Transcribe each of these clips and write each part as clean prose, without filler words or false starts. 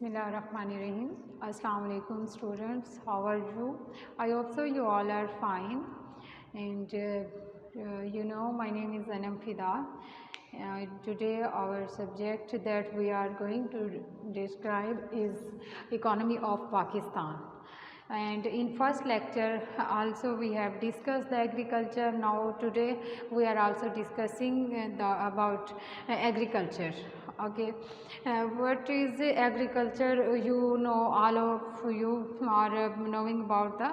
Bismillahirrahmanirrahim. Assalamu alaikum students. How are you? I hope so you all are fine. And my name is Anam Fida. Today our subject that we are going to describe is economy of Pakistan. And in first lecture also we have discussed the agriculture. Now today we are also discussing about agriculture. Okay, what is agriculture? You know, all of you are knowing about the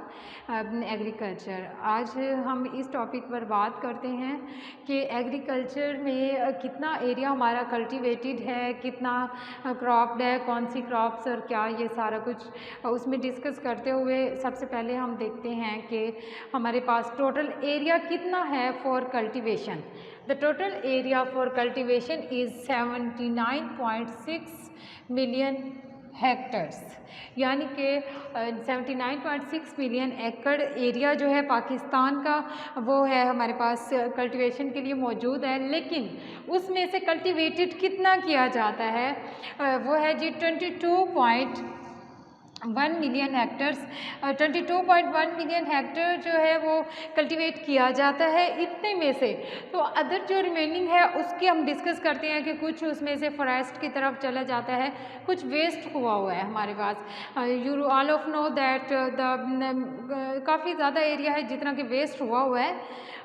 agriculture. आज हम इस topic पर बात करते हैं कि agriculture में कितना एरिया हमारा कल्टीवेटेड है, कितना क्रॉप्ड है, कौन सी क्रॉप्स और क्या, ये सारा कुछ उसमें डिस्कस करते हुए सबसे पहले हम देखते हैं कि हमारे पास टोटल एरिया कितना है for cultivation. The total area for cultivation is 79.6 million hectares, यानी कि 79.6 मिलियन एकड़ एरिया जो है पाकिस्तान का वो है हमारे पास कल्टीवेशन के लिए मौजूद है. लेकिन उसमें से कल्टीवेटेड कितना किया जाता है वो है जी 22.1 मिलियन हेक्टर्स. 22.1 मिलियन हेक्टर जो है वो कल्टीवेट किया जाता है. इतने में से तो अदर जो रिमेनिंग है उसकी हम डिस्कस करते हैं कि कुछ उसमें से फॉरेस्ट की तरफ चला जाता है, कुछ वेस्ट हुआ हुआ है हमारे पास. You all of know that the काफ़ी ज़्यादा एरिया है जितना कि वेस्ट हुआ हुआ है.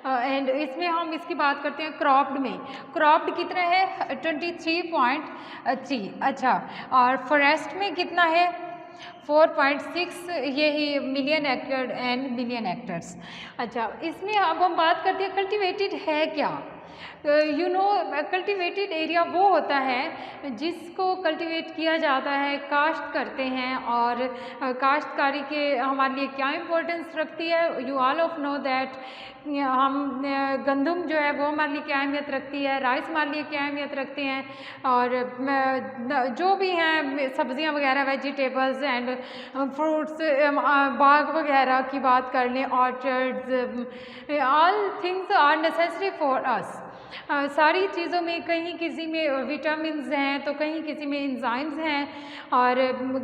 एंड इसमें हम इसकी बात करते हैं क्रॉप्ड में. क्रॉप्ड कितना है 23.3. अच्छा, और फॉरेस्ट में कितना है 4.6 यही मिलियन एकड़ एंड मिलियन हेक्टर्स. अच्छा, इसमें अब हम बात करते हैं कल्टीवेटेड है क्या. कल्टीवेटेड एरिया वो होता है जिसको कल्टीवेट किया जाता है, काश्त करते हैं. और काश्तकारी के हमारे लिए क्या इम्पोर्टेंस रखती है. You all of know that हम गंदम जो है वो हमारे लिए क्या अहमियत रखती है, राइस हमारे लिए क्या अहमियत रखते हैं, और जो भी हैं सब्जियां वगैरह, वेजिटेबल्स एंड फ्रूट्स, बाग वगैरह की बात कर लें, orchards, all things are necessary for us. सारी चीज़ों में कहीं किसी में विटामिन्स हैं तो कहीं किसी में एंजाइम्स हैं और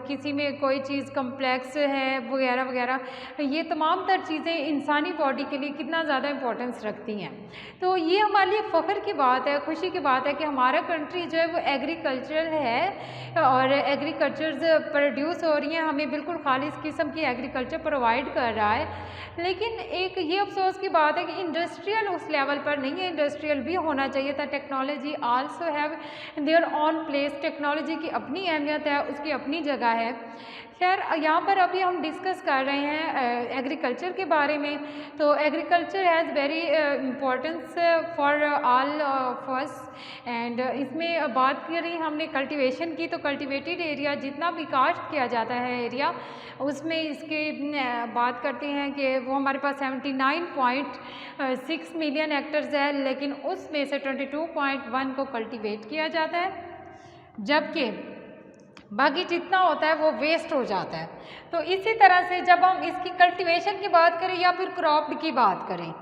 किसी में कोई चीज़ कम्प्लेक्स है वगैरह वगैरह. ये तमाम तर चीज़ें इंसानी बॉडी के लिए कितना ज़्यादा इम्पोर्टेंस रखती हैं. तो ये हमारे लिए फ़ख्र की बात है, खुशी की बात है कि हमारा कंट्री जो है वो एग्रीकल्चरल है और एग्रीकल्चर प्रोड्यूस हो रही हैं, हमें बिल्कुल खालिस किस्म की एग्रीकल्चर प्रोवाइड कर रहा है. लेकिन एक ये अफसोस की बात है कि इंडस्ट्रियल उस लेवल पर नहीं है. इंडस्ट्रियल भी होना चाहिए था. Technology also have their on place. Technology की अपनी अहमियत है, उसकी अपनी जगह है. खैर, यहाँ पर अभी हम डिस्कस कर रहे हैं एग्रीकल्चर के बारे में. तो agriculture has very importance for all of us. And इसमें बात करी हमने कल्टीवेशन की, तो कल्टीवेटेड एरिया जितना भी काश्त किया जाता है एरिया, उसमें इसके बात करते हैं कि वो हमारे पास 79.6 मिलियन हेक्टर्स है. लेकिन उसमें से 22.1 को कल्टीवेट किया जाता है, जबकि बाकी जितना होता है वो वेस्ट हो जाता है. तो इसी तरह से जब हम इसकी कल्टीवेशन की बात करें या फिर क्रॉप्ड की बात करें,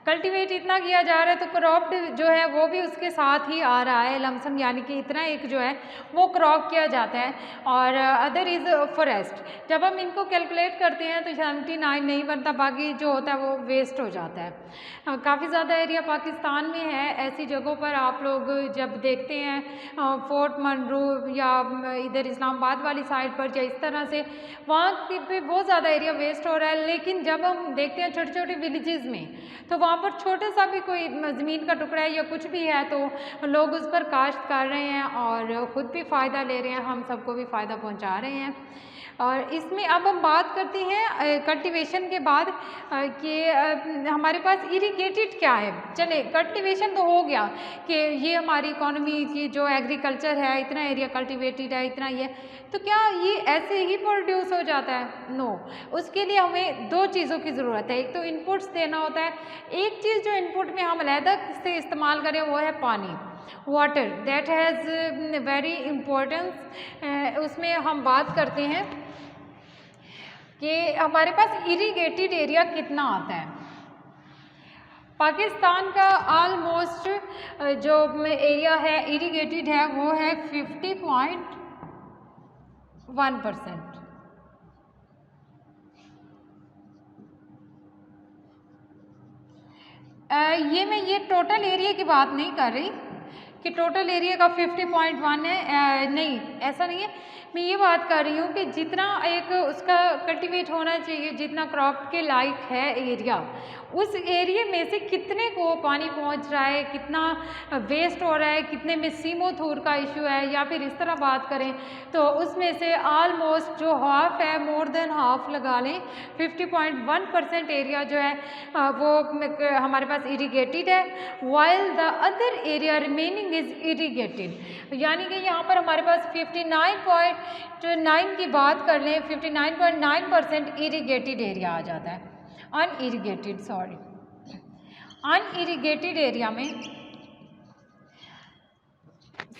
कल्टीवेट इतना किया जा रहा है तो क्रॉप्ड जो है वो भी उसके साथ ही आ रहा है लमसम, यानी कि इतना एक जो है वो क्रॉप किया जाता है. और अदर इज़ फॉरेस्ट. जब हम इनको कैलकुलेट करते हैं तो 79 नहीं बनता, बाकी जो होता है वो वेस्ट हो जाता है. काफ़ी ज़्यादा एरिया पाकिस्तान में है. ऐसी जगहों पर आप लोग जब देखते हैं फोर्ट मनरू या इधर इस्लामाबाद वाली साइड पर या इस तरह से, वहाँ पे बहुत ज़्यादा एरिया वेस्ट हो रहा है. लेकिन जब हम देखते हैं छोटे छोटे विलेजेस में, तो वहाँ पर छोटा सा भी कोई ज़मीन का टुकड़ा है या कुछ भी है तो लोग उस पर काश्त कर रहे हैं और ख़ुद भी फ़ायदा ले रहे हैं, हम सबको भी फ़ायदा पहुँचा रहे हैं. और इसमें अब हम बात करते हैं कल्टीवेशन के बाद कि हमारे पास इरिगेटेड क्या है. चले, कल्टीवेशन तो हो गया कि ये हमारी इकोनॉमी की जो एग्रीकल्चर है, इतना एरिया कल्टीवेटेड है, इतना ये, तो क्या ये ऐसे ही प्रोड्यूस हो जाता है? नो. उसके लिए हमें दो चीज़ों की ज़रूरत है. एक तो इनपुट्स देना होता है. एक चीज़ जो इनपुट में हम अलहदा से इस्तेमाल करें वो है पानी, water. That has very importance. उसमें हम बात करते हैं कि हमारे पास इरिगेटेड एरिया कितना आता है. पाकिस्तान का ऑलमोस्ट जो एरिया है इरिगेटेड है वो है 50.2 1%। ये टोटल एरिया की बात नहीं कर रही कि टोटल एरिया का 50.1 है, नहीं ऐसा नहीं है। मैं ये बात कर रही हूँ कि जितना एक उसका कल्टीवेट होना चाहिए, जितना क्रॉप के लायक है एरिया, उस एरिया में से कितने को पानी पहुँच रहा है, कितना वेस्ट हो रहा है, कितने में सीमोथूर का इशू है, या फिर इस तरह बात करें तो उसमें से ऑलमोस्ट जो हाफ है, मोर देन हाफ लगा लें, 50.1% एरिया जो है वो हमारे पास इरीगेटेड है, while the other area remaining is irrigated. यानी कि यहाँ पर हमारे पास 59.9 की बात कर लें, 59.9% इरीगेटेड एरिया आ जाता है। अनइरीगेटेड, सॉरी, अनइरीगेटेड एरिया में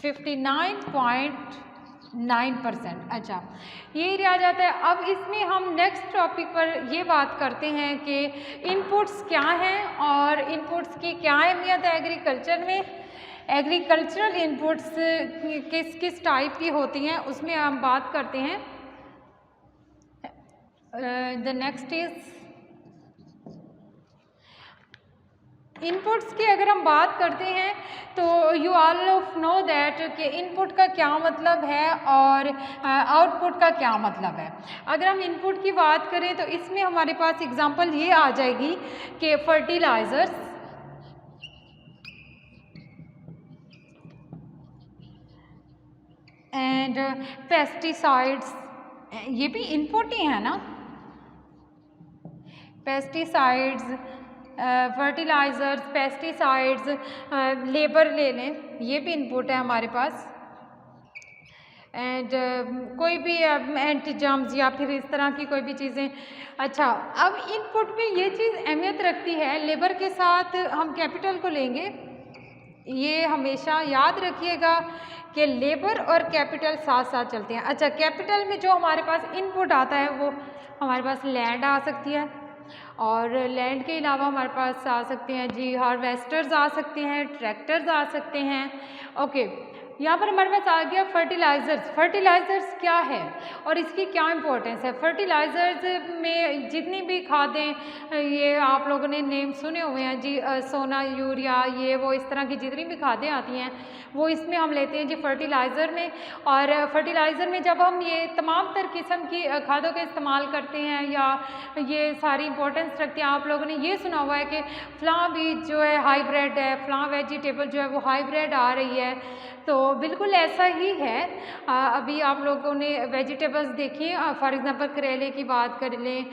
59.9%। अच्छा, ये एरिया आ जाता है। अब इसमें हम नेक्स्ट टॉपिक पर ये बात करते हैं कि इनपुट्स क्या हैं और इनपुट्स की क्या अहमियत है एग्रीकल्चर में। एग्रीकल्चरल इनपुट्स किस किस टाइप की होती हैं उसमें हम बात करते हैं। द नेक्स्ट इज इनपुट्स की अगर हम बात करते हैं तो you all of know that कि इनपुट का क्या मतलब है और आउटपुट का क्या मतलब है। अगर हम इनपुट की बात करें तो इसमें हमारे पास एग्जांपल ये आ जाएगी कि फर्टिलाइजर्स एंड पेस्टिसाइड्स, ये भी इनपुट ही है ना। पेस्टिसाइड्स, फर्टिलाइज़र्स, पेस्टिसाइड्स, लेबर ले लें, ये भी इनपुट है हमारे पास। एंड कोई भी एंटीजम्स या फिर इस तरह की कोई भी चीज़ें। अच्छा, अब इनपुट में ये चीज़ अहमियत रखती है, लेबर के साथ हम कैपिटल को लेंगे। ये हमेशा याद रखिएगा कि लेबर और कैपिटल साथ साथ चलते हैं। अच्छा, कैपिटल में जो हमारे पास इनपुट आता है वो हमारे पास लैंड आ सकती है, और लैंड के अलावा हमारे पास आ सकते हैं जी हार्वेस्टर्स आ सकते हैं, ट्रैक्टर्स आ सकते हैं। ओके, यहाँ पर हमारे पास आ गया फर्टिलाइज़र्स। फर्टिलाइज़र्स क्या है और इसकी क्या इंपॉर्टेंस है। फर्टिलाइज़र्स में जितनी भी खादें, ये आप लोगों ने नेम सुने हुए हैं जी, सोना, यूरिया, ये वो इस तरह की जितनी भी खादें आती हैं वो इसमें हम लेते हैं जी फर्टिलाइज़र में। और फर्टिलाइज़र में जब हम ये तमाम तर किस्म की खादों का इस्तेमाल करते हैं या ये सारी इंपॉर्टेंस रखते हैं, आप लोगों ने ये सुना हुआ है कि फ़लाँ बीज जो है हाइब्रिड है, फ़लाँ वेजिटेबल जो है वो हाइब्रिड आ रही है, तो बिल्कुल ऐसा ही है। अभी आप लोगों ने वेजिटेबल्स देखी, फॉर एग्जांपल करेले की बात कर लें,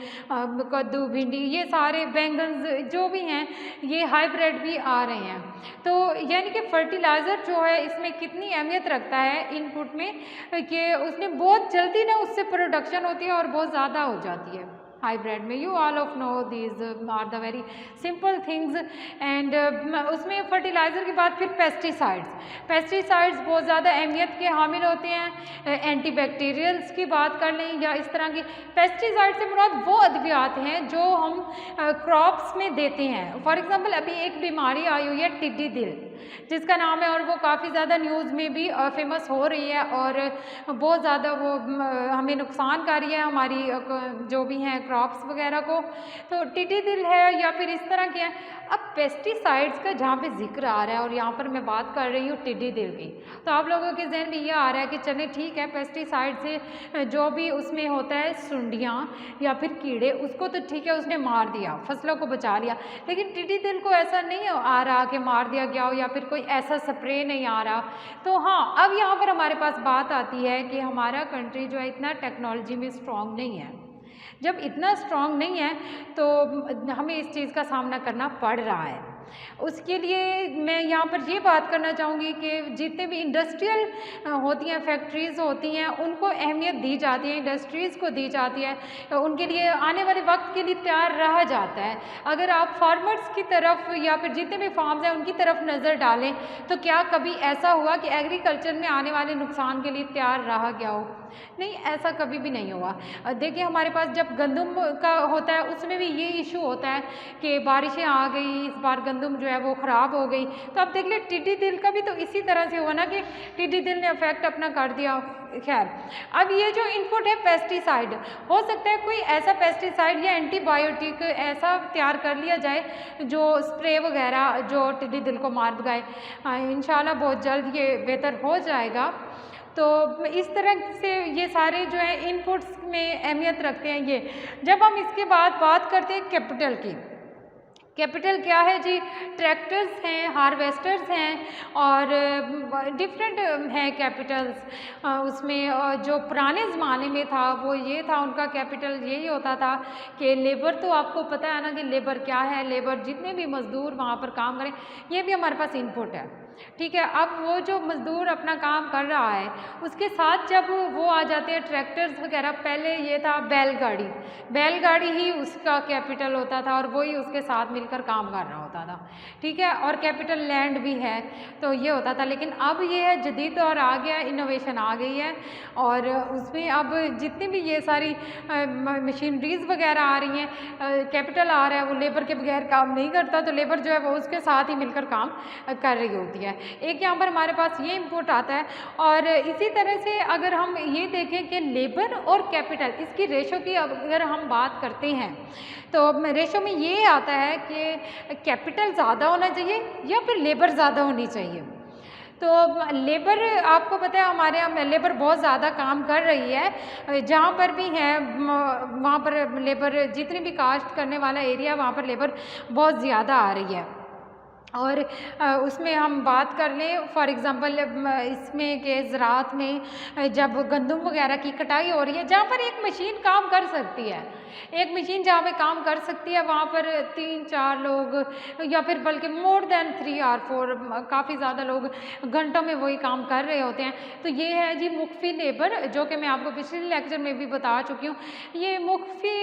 कद्दू, भिंडी, ये सारे बैंगन जो भी हैं ये हाइब्रिड भी आ रहे हैं। तो यानी कि फर्टिलाइज़र जो है इसमें कितनी अहमियत रखता है इनपुट में कि उसमें बहुत जल्दी ना उससे प्रोडक्शन होती है और बहुत ज़्यादा हो जाती है हाइब्रिड में। You all of know these are the very simple things. And उसमें फर्टिलाइज़र के बाद फिर पेस्टिसाइड्स। पेस्टिसाइड्स बहुत ज़्यादा अहमियत के हामिल होते हैं। एंटीबैक्टीरियल्स की बात कर लें या इस तरह की। पेस्टिसाइड से मुराद वो अद्वियात हैं जो हम क्रॉप्स में देते हैं। फॉर एग्जांपल अभी एक बीमारी आई हुई है टिड्डी दिल जिसका नाम है, और वो काफ़ी ज़्यादा न्यूज़ में भी फेमस हो रही है और बहुत ज़्यादा वो हमें नुकसानकारी है हमारी जो भी हैं क्रॉप्स वगैरह को। तो टिड्डी दिल है या फिर इस तरह के हैं। अब पेस्टिसाइड्स का जहाँ पे जिक्र आ रहा है और यहाँ पर मैं बात कर रही हूँ टिड्डी दिल की, तो आप लोगों के जहन में ये आ रहा है कि चलें ठीक है, पेस्टिसाइड से जो भी उसमें होता है सुंडियाँ या फिर कीड़े, उसको तो ठीक है उसने मार दिया, फसलों को बचा लिया, लेकिन टिड्डी दिल को ऐसा नहीं आ रहा कि मार दिया गया हो या फिर कोई ऐसा स्प्रे नहीं आ रहा। तो हाँ, अब यहाँ पर हमारे पास बात आती है कि हमारा कंट्री जो है इतना टेक्नोलॉजी में स्ट्रॉन्ग नहीं है। जब इतना स्ट्रॉन्ग नहीं है तो हमें इस चीज़ का सामना करना पड़ रहा है। उसके लिए मैं यहाँ पर ये बात करना चाहूँगी कि जितने भी इंडस्ट्रियल होती हैं, फैक्ट्रीज़ होती हैं, उनको अहमियत दी जाती है, इंडस्ट्रीज़ को दी जाती है, तो उनके लिए आने वाले वक्त के लिए तैयार रहा जाता है। अगर आप फार्मर्स की तरफ या फिर जितने भी फार्म्स हैं उनकी तरफ नज़र डालें तो क्या कभी ऐसा हुआ कि एग्रीकल्चर में आने वाले नुकसान के लिए तैयार रहा गया हो? नहीं, ऐसा कभी भी नहीं हुआ। देखिए हमारे पास जब गंदम का होता है उसमें भी ये इशू होता है कि बारिशें आ गई, इस बार गंदम जो है वो ख़राब हो गई। तो अब देख ले टिड्डी दिल का भी तो इसी तरह से हुआ ना कि टिड्डी दिल ने इफेक्ट अपना कर दिया। खैर, अब ये जो इनपुट है पेस्टिसाइड, हो सकता है कोई ऐसा पेस्टिसाइड या एंटीबायोटिक ऐसा तैयार कर लिया जाए जो स्प्रे वगैरह जो टिड्डी दिल को मार भगाए। इंशाल्लाह बहुत जल्द ये बेहतर हो जाएगा। तो इस तरह से ये सारे जो है इनपुट्स में अहमियत रखते हैं ये। जब हम इसके बाद बात करते हैं कैपिटल की, कैपिटल क्या है जी? ट्रैक्टर्स हैं, हार्वेस्टर्स हैं और डिफरेंट हैं कैपिटल्स। उसमें जो पुराने ज़माने में था वो ये था, उनका कैपिटल यही होता था कि लेबर, तो आपको पता है ना कि लेबर क्या है, लेबर जितने भी मज़दूर वहाँ पर काम करें, ये भी हमारे पास इनपुट है, ठीक है। अब वो जो मज़दूर अपना काम कर रहा है उसके साथ जब वो आ जाते हैं ट्रैक्टर्स वगैरह, पहले ये था बैलगाड़ी, बैलगाड़ी ही उसका कैपिटल होता था और वही उसके साथ मिलकर काम कर रहा होता था, ठीक है। और कैपिटल लैंड भी है, तो ये होता था। लेकिन अब ये है जदीद दौर आ गया, इनोवेशन आ गई है और उसमें अब जितनी भी ये सारी मशीनरीज वगैरह आ रही हैं, कैपिटल आ रहा है, वो लेबर के बगैर काम नहीं करता, तो लेबर जो है वो उसके साथ ही मिलकर काम कर रही होती है। एक यहाँ पर हमारे पास ये इनपुट आता है। और इसी तरह से अगर हम ये देखें कि लेबर और कैपिटल, इसकी रेशो की अगर हम बात करते हैं तो रेशो में ये आता है कि कैपिटल ज़्यादा होना चाहिए या फिर लेबर ज़्यादा होनी चाहिए। तो लेबर, आपको पता है हमारे यहाँ लेबर बहुत ज़्यादा काम कर रही है, जहाँ पर भी है वहाँ पर लेबर, जितनी भी कास्ट करने वाला एरिया वहाँ पर लेबर बहुत ज़्यादा आ रही है। और उसमें हम बात कर लें फॉर एग्ज़ाम्पल, इसमें कि ज़राअत में जब गंदम वगैरह की कटाई हो रही है, जहाँ पर एक मशीन काम कर सकती है, एक मशीन जहाँ पे काम कर सकती है वहाँ पर 3-4 लोग या फिर बल्कि मोर देन 3 और 4, काफ़ी ज़्यादा लोग घंटों में वही काम कर रहे होते हैं। तो ये है जी मुख्फी लेबर, जो कि मैं आपको पिछले लेक्चर में भी बता चुकी हूँ। ये मुख्फी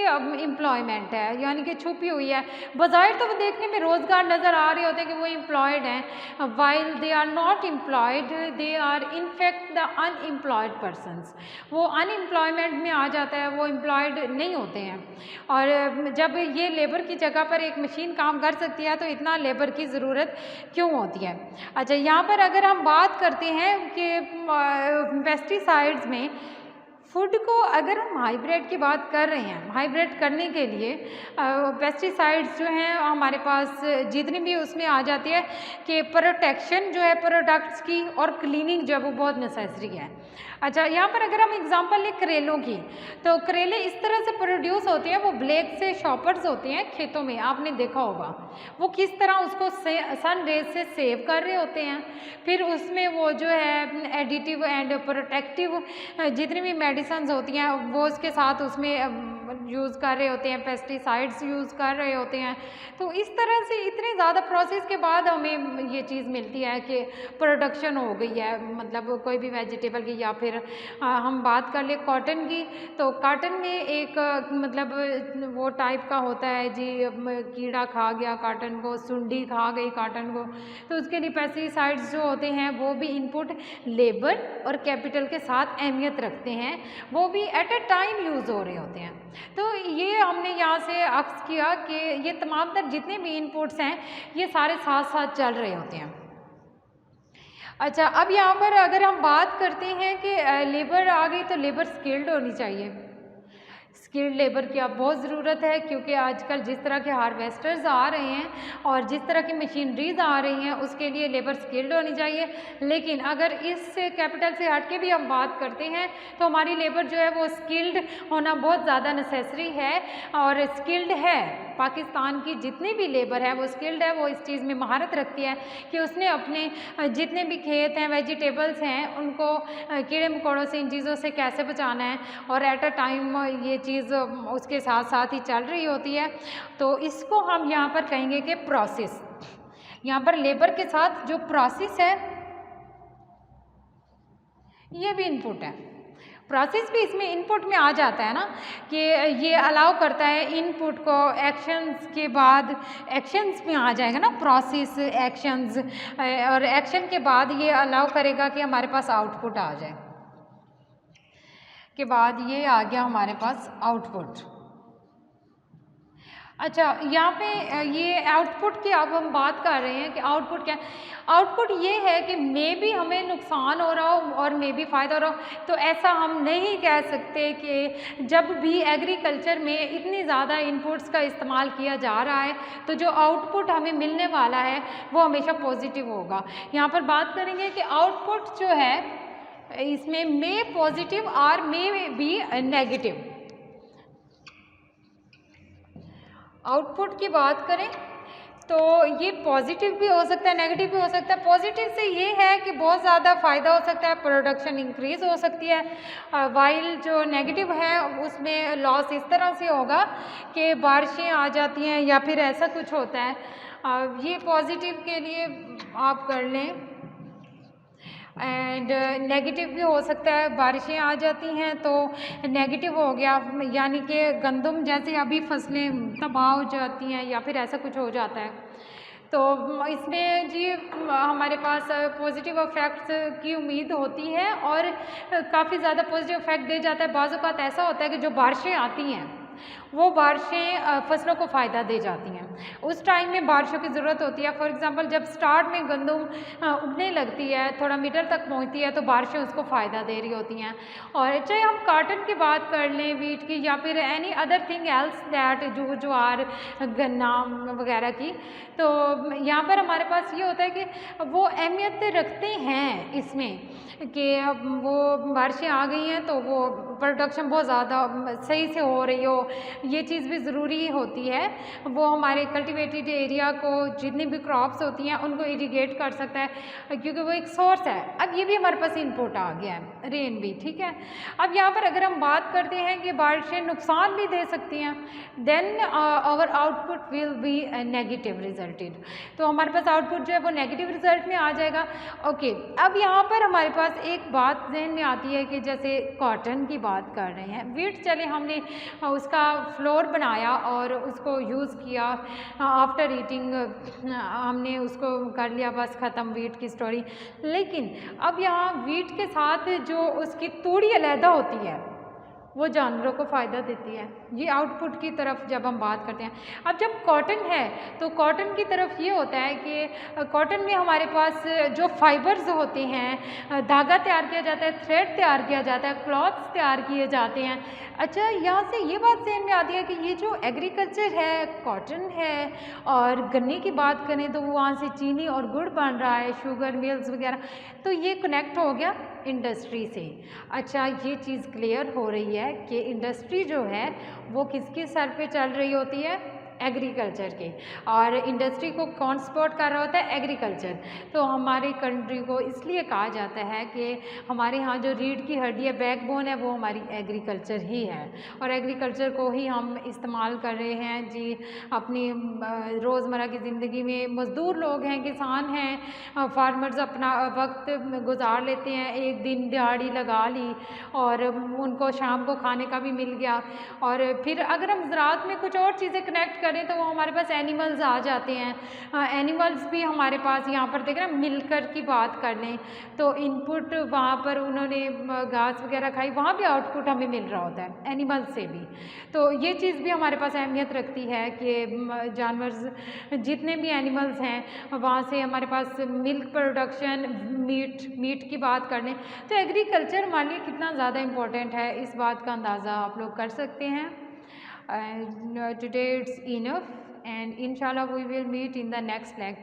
एम्प्लॉयमेंट है, यानी कि छुपी हुई है। बज़ाहिर तो वो देखने में रोज़गार नज़र आ रहे होते हैं कि वो एम्प्लॉयड हैं, while they are not employed, they are in fact the unemployed persons. वो अनएम्प्लॉयमेंट में आ जाता है, वो एम्प्लॉयड नहीं होते हैं। और जब ये लेबर की जगह पर एक मशीन काम कर सकती है तो इतना लेबर की ज़रूरत क्यों होती है? अच्छा, यहाँ पर अगर हम बात करते हैं कि पेस्टिसाइड्स में फूड को, अगर हम हाइब्रिड की बात कर रहे हैं, हाइब्रिड करने के लिए पेस्टिसाइड्स जो हैं हमारे पास जितनी भी उसमें आ जाती है कि प्रोटेक्शन जो है प्रोडक्ट्स की और क्लीनिंग जो है वो बहुत नेसेसरी है। अच्छा, यहाँ पर अगर हम एग्जांपल लें करेलों की, तो करेले इस तरह से प्रोड्यूस होते हैं, वो ब्लैक से शॉपर्स होते हैं खेतों में, आपने देखा होगा वो किस तरह उसको सन रेज से सेव कर रहे होते हैं। फिर उसमें वो जो है एडिटिव एंड प्रोटेक्टिव जितनी भी मेडिसिन होती हैं वो उसके साथ उसमें यूज़ कर रहे होते हैं, पेस्टिसाइड्स यूज़ कर रहे होते हैं। तो इस तरह से इतने ज़्यादा प्रोसेस के बाद हमें ये चीज़ मिलती है कि प्रोडक्शन हो गई है, मतलब कोई भी वेजिटेबल की। या फिर हम बात कर ले कॉटन की, तो कॉटन में एक मतलब वो टाइप का होता है जी, कीड़ा खा गया कॉटन को, सुंडी खा गई कॉटन को, तो उसके लिए पेस्टिसाइड्स जो होते हैं वो भी इनपुट लेबर और कैपिटल के साथ अहमियत रखते हैं, वो भी एट अ टाइम यूज़ हो रहे होते हैं। तो ये हमने यहाँ से अक्स किया कि ये तमाम तर जितने भी इनपुट्स हैं ये सारे साथ साथ चल रहे होते हैं। अच्छा, अब यहाँ पर अगर हम बात करते हैं कि लेबर आ गई, तो लेबर स्किल्ड होनी चाहिए। स्किल्ड लेबर की अब बहुत ज़रूरत है, क्योंकि आजकल जिस तरह के हार्वेस्टर्स आ रहे हैं और जिस तरह की मशीनरीज आ रही हैं उसके लिए लेबर स्किल्ड होनी चाहिए। लेकिन अगर इस कैपिटल से हट के भी हम बात करते हैं तो हमारी लेबर जो है वो स्किल्ड होना बहुत ज़्यादा नेसेसरी है और स्किल्ड है। पाकिस्तान की जितनी भी लेबर है वो स्किल्ड है, वो इस चीज़ में महारत रखती है कि उसने अपने जितने भी खेत हैं, वेजिटेबल्स हैं, उनको कीड़े मकोड़ों से, इन चीज़ों से कैसे बचाना है, और एट अ टाइम ये चीज़ उसके साथ साथ ही चल रही होती है। तो इसको हम यहाँ पर कहेंगे कि प्रोसेस, यहाँ पर लेबर के साथ जो प्रोसेस है ये भी इनपुट है। प्रोसेस भी इसमें इनपुट में आ जाता है ना, कि ये अलाउ करता है इनपुट को, एक्शंस के बाद एक्शंस में आ जाएगा ना, प्रोसेस एक्शंस, और एक्शन के बाद ये अलाउ करेगा कि हमारे पास आउटपुट आ जाए। उसके बाद ये आ गया हमारे पास आउटपुट। अच्छा, यहाँ पे ये आउटपुट की अब हम बात कर रहे हैं कि आउटपुट क्या है। आउटपुट ये है कि मे भी हमें नुकसान हो रहा हो और मे भी फ़ायदा हो रहा हो। तो ऐसा हम नहीं कह सकते कि जब भी एग्रीकल्चर में इतनी ज़्यादा इनपुट्स का इस्तेमाल किया जा रहा है तो जो आउटपुट हमें मिलने वाला है वो हमेशा पॉजिटिव होगा। यहाँ पर बात करेंगे कि आउटपुट जो है इसमें मे पॉजिटिव और मे बी नेगेटिव। आउटपुट की बात करें तो ये पॉजिटिव भी हो सकता है, नेगेटिव भी हो सकता है। पॉजिटिव से ये है कि बहुत ज़्यादा फ़ायदा हो सकता है, प्रोडक्शन इंक्रीज़ हो सकती है, वाइल जो नेगेटिव है उसमें लॉस इस तरह से होगा कि बारिशें आ जाती हैं या फिर ऐसा कुछ होता है। ये पॉजिटिव के लिए आप कर लें। एंड नेगेटिव भी हो सकता है, बारिशें आ जाती हैं तो नेगेटिव हो गया, यानी कि गंदम जैसे अभी फसलें तबाह हो जाती हैं या फिर ऐसा कुछ हो जाता है। तो इसमें जी हमारे पास पॉजिटिव इफ़ेक्ट्स की उम्मीद होती है और काफ़ी ज़्यादा पॉजिटिव इफ़ेक्ट दे जाता है। बाज़ औक़ात ऐसा होता है कि जो बारिशें आती हैं वो बारिशें फसलों को फ़ायदा दे जाती हैं। उस टाइम में बारिशों की ज़रूरत होती है। फॉर एग्ज़ाम्पल जब स्टार्ट में गंदम उगने लगती है, थोड़ा मिडल तक पहुंचती है तो बारिशें उसको फ़ायदा दे रही होती हैं। और चाहे हम कॉटन की बात कर लें, वीट की, या फिर any other thing else that जो ज्वार गन्ना वगैरह की, तो यहाँ पर हमारे पास ये होता है कि वो अहमियत रखते हैं इसमें कि वो बारिशें आ गई हैं तो वो प्रोडक्शन बहुत ज़्यादा सही से हो रही हो, ये चीज़ भी ज़रूरी होती है। वो हमारे कल्टिवेटेड एरिया को जितनी भी क्रॉप्स होती हैं उनको इरिगेट कर सकता है क्योंकि वो एक सोर्स है। अब ये भी हमारे पास इनपुट आ गया है, रेन भी, ठीक है। अब यहाँ पर अगर हम बात करते हैं कि बारिशें नुकसान भी दे सकती हैं, then our output will be negative resulted. तो हमारे पास आउटपुट जो है वो नेगेटिव रिजल्ट में आ जाएगा। ओके, अब यहाँ पर हमारे पास एक बात जहन में आती है कि जैसे कॉटन की बात कर रहे हैं, वीट चले हमने उसका फ्लोर बनाया और उसको यूज़ किया, आफ्टर ईटिंग हमने उसको कर लिया, बस ख़त्म वीट की स्टोरी। लेकिन अब यहाँ वीट के साथ जो उसकी तूड़ी अलहदा होती है वो जानवरों को फ़ायदा देती है। ये आउटपुट की तरफ जब हम बात करते हैं। अब जब कॉटन है तो कॉटन की तरफ ये होता है कि कॉटन में हमारे पास जो फाइबर्स होते हैं, धागा तैयार किया जाता है, थ्रेड तैयार किया जाता है, क्लॉथ्स तैयार किए जाते हैं। अच्छा, यहाँ से ये बात ज़हन में आती है कि ये जो एग्रीकल्चर है, कॉटन है और गन्ने की बात करें तो वहाँ से चीनी और गुड़ बन रहा है, शुगर मिल्स वगैरह, तो ये कनेक्ट हो गया इंडस्ट्री से। अच्छा, ये चीज़ क्लियर हो रही है कि इंडस्ट्री जो है वो किसके सर पे चल रही होती है, एग्रीकल्चर के। और इंडस्ट्री को कौन सपोर्ट कर रहा होता है, एग्रीकल्चर। तो हमारी कंट्री को इसलिए कहा जाता है कि हमारे यहाँ जो रीढ़ की हड्डी है, बैकबोन है, वो हमारी एग्रीकल्चर ही है और एग्रीकल्चर को ही हम इस्तेमाल कर रहे हैं जी अपनी रोज़मर्रा की ज़िंदगी में। मज़दूर लोग हैं, किसान हैं, फार्मर्स अपना वक्त गुजार लेते हैं, एक दिन दिहाड़ी लगा ली और उनको शाम को खाने का भी मिल गया। और फिर अगर हम ज़राअत में कुछ और चीज़ें कनेक्ट करें तो वो हमारे पास एनिमल्स आ जाते हैं। एनिमल्स भी हमारे पास यहाँ पर देख रहे हैं, मिलकर की बात कर लें तो इनपुट वहाँ पर उन्होंने घास वगैरह खाई, वहाँ भी आउटपुट हमें मिल रहा होता है एनिमल्स से भी। तो ये चीज़ भी हमारे पास अहमियत रखती है कि जानवर जितने भी एनिमल्स हैं वहाँ से हमारे पास मिल्क प्रोडक्शन, मीट की बात कर लें तो एग्रीकल्चर हमारे लिए कितना ज़्यादा इम्पोर्टेंट है, इस बात का अंदाज़ा आप लोग कर सकते हैं। And today it's enough, and inshallah we will meet in the next lecture.